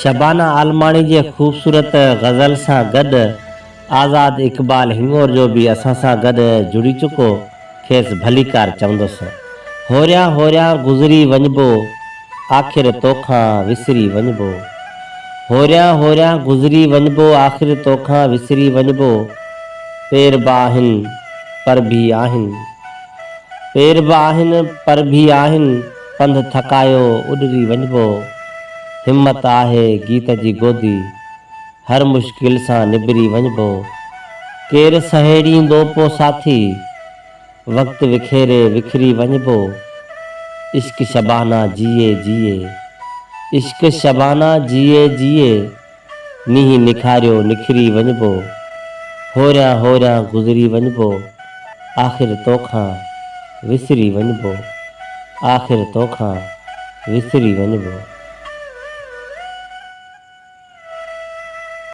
शबाना आलमाणी जे ख़ूबसूरत ग़ज़ल सां गॾु आज़ाद इक़बाल हिंगोर जो बि असां सां गॾु जुड़ी चुको, खेसि भलीकार चवंदुसि। होरियां होरियां गुज़री वञिबो, आख़िर तोखां विसरी वञिबो। होरियां होरियां गुज़री वञिबो, आख़िर तोखां विसरी वञिबो। पेर बि आहिनि पर बि आहिनि, पेर बि आहिनि पर बि आहिनि, पंधु थकायो उॾरी वञिबो। हिम्मत आहे गीत जी गोदी, हर मुश्किल सां निबिरी वञिबो। केरु सहेड़ींदो पोइ साथी, वक़्तु विखेरे विखरी वञिबो। इश्क शबाना जिए जिए, इश्क शबाना जिए जिए, नींहुं निखारियो निखरी वञिबो। होरियां होरियां गुज़री वञिबो, आख़िर तोखां विसरी वञिबो। आख़िर तोखां विसरी वञिबो।